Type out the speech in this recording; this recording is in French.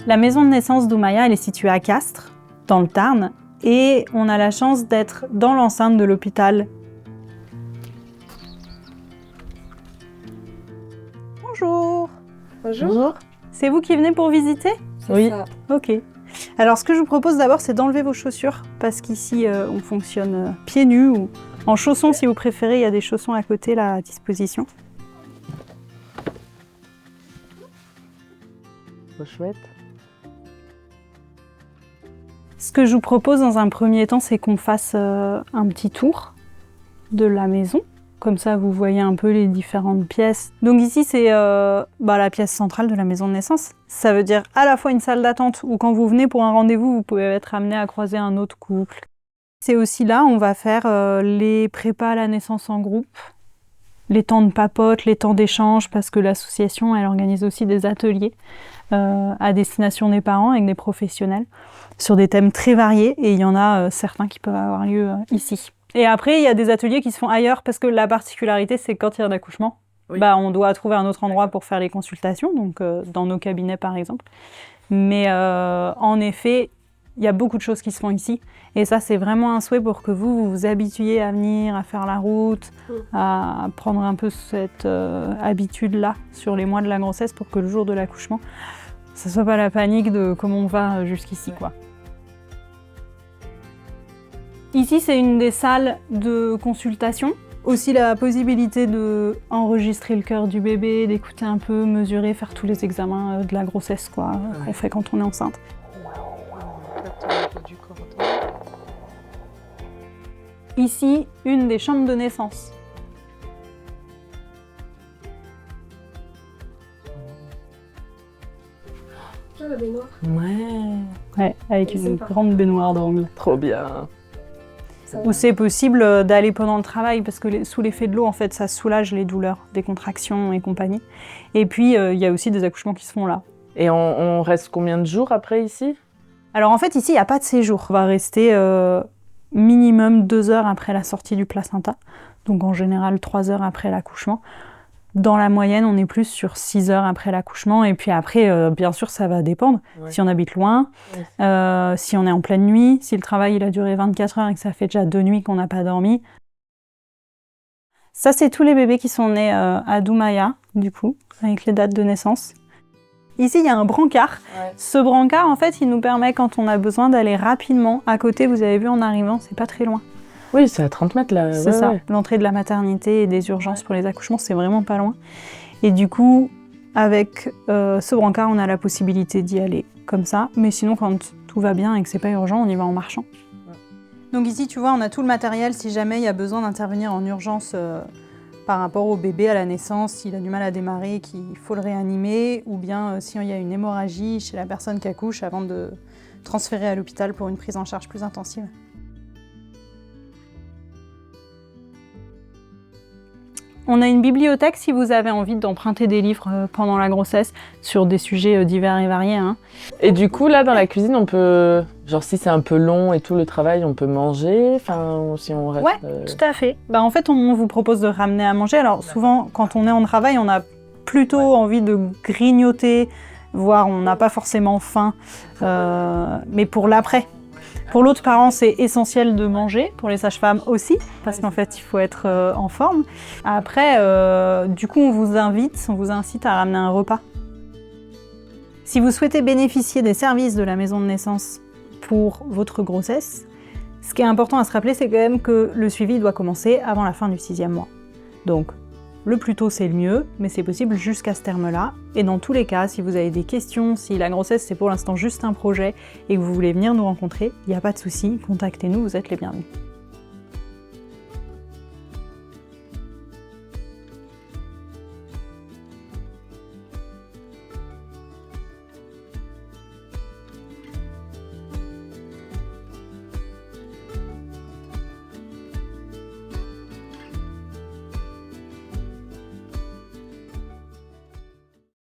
La maison de naissance d'Oumaya, elle est située à Castres, dans le Tarn, et on a la chance d'être dans l'enceinte de l'hôpital. Bonjour. Bonjour. C'est vous qui venez pour visiter? Oui. Ça. Ok. Alors, ce que je vous propose d'abord, c'est d'enlever vos chaussures, parce qu'ici, on fonctionne pieds nus ou en chaussons si vous préférez. Il y a des chaussons à côté, là, à disposition. Trop chouette. Ce que je vous propose dans un premier temps, c'est qu'on fasse un petit tour de la maison. Comme ça, vous voyez un peu les différentes pièces. Donc ici, c'est la pièce centrale de la maison de naissance. Ça veut dire à la fois une salle d'attente où quand vous venez pour un rendez-vous, vous pouvez être amené à croiser un autre couple. C'est aussi là où on va faire les prépas à la naissance en groupe, les temps de papote, les temps d'échange, parce que l'association, elle organise aussi des ateliers à destination des parents avec des professionnels sur des thèmes très variés. Et il y en a certains qui peuvent avoir lieu ici. Et après, il y a des ateliers qui se font ailleurs parce que la particularité, c'est que quand il y a un accouchement, on doit trouver un autre endroit pour faire les consultations, donc dans nos cabinets par exemple. Mais en effet, il y a beaucoup de choses qui se font ici. Et ça, c'est vraiment un souhait pour que vous vous habituiez à venir, à faire la route, à prendre un peu cette habitude-là sur les mois de la grossesse pour que le jour de l'accouchement, ça soit pas la panique de comment on va jusqu'ici, quoi. Ici, c'est une des salles de consultation. Aussi la possibilité d'enregistrer le cœur du bébé, d'écouter un peu, mesurer, faire tous les examens de la grossesse qu'on fait quand on est enceinte. Ici, une des chambres de naissance. La baignoire. Ouais, Avec une grande baignoire d'angle. trop bien. Où c'est possible d'aller pendant le travail, parce que sous l'effet de l'eau, en fait, ça soulage les douleurs, des contractions et compagnie. Et puis, il y a aussi des accouchements qui se font là. Et on reste combien de jours après ici? Alors en fait, ici, il n'y a pas de séjour. On va rester minimum 2 heures après la sortie du placenta. Donc en général, 3 heures après l'accouchement. Dans la moyenne, on est plus sur 6 heures après l'accouchement. Et puis après, bien sûr, ça va dépendre. Ouais. Si on habite loin, si on est en pleine nuit, si le travail il a duré 24 heures et que ça fait déjà 2 nuits qu'on n'a pas dormi. Ça, c'est tous les bébés qui sont nés à Doumaya, du coup, avec les dates de naissance. Ici, il y a un brancard. Ouais. Ce brancard, en fait, il nous permet, quand on a besoin d'aller rapidement, à côté, vous avez vu en arrivant, c'est pas très loin. Oui, c'est à 30 mètres là. C'est ça. L'entrée de la maternité et des urgences pour les accouchements, c'est vraiment pas loin. Et du coup, avec ce brancard, on a la possibilité d'y aller comme ça. Mais sinon, quand tout va bien et que c'est pas urgent, on y va en marchant. Ouais. Donc ici, tu vois, on a tout le matériel si jamais il y a besoin d'intervenir en urgence par rapport au bébé à la naissance, s'il a du mal à démarrer, qu'il faut le réanimer, ou bien s'il y a une hémorragie chez la personne qui accouche avant de transférer à l'hôpital pour une prise en charge plus intensive. On a une bibliothèque si vous avez envie d'emprunter des livres pendant la grossesse sur des sujets divers et variés. Hein. Et du coup, là, dans la cuisine, on peut... Genre, si c'est un peu long et tout le travail, on peut manger. Enfin, si on reste... Ouais, tout à fait. En fait, on vous propose de ramener à manger. Alors, souvent, quand on est en travail, on a plutôt envie de grignoter, voire on n'a pas forcément faim. Mais pour l'après. Pour l'autre parent, c'est essentiel de manger, pour les sages-femmes aussi, parce qu'en fait, il faut être en forme. Après, du coup, on vous incite à ramener un repas. Si vous souhaitez bénéficier des services de la maison de naissance pour votre grossesse, ce qui est important à se rappeler, c'est quand même que le suivi doit commencer avant la fin du 6e mois. Donc, le plus tôt, c'est le mieux, mais c'est possible jusqu'à ce terme-là. Et dans tous les cas, si vous avez des questions, si la grossesse, c'est pour l'instant juste un projet et que vous voulez venir nous rencontrer, il n'y a pas de souci, contactez-nous, vous êtes les bienvenus.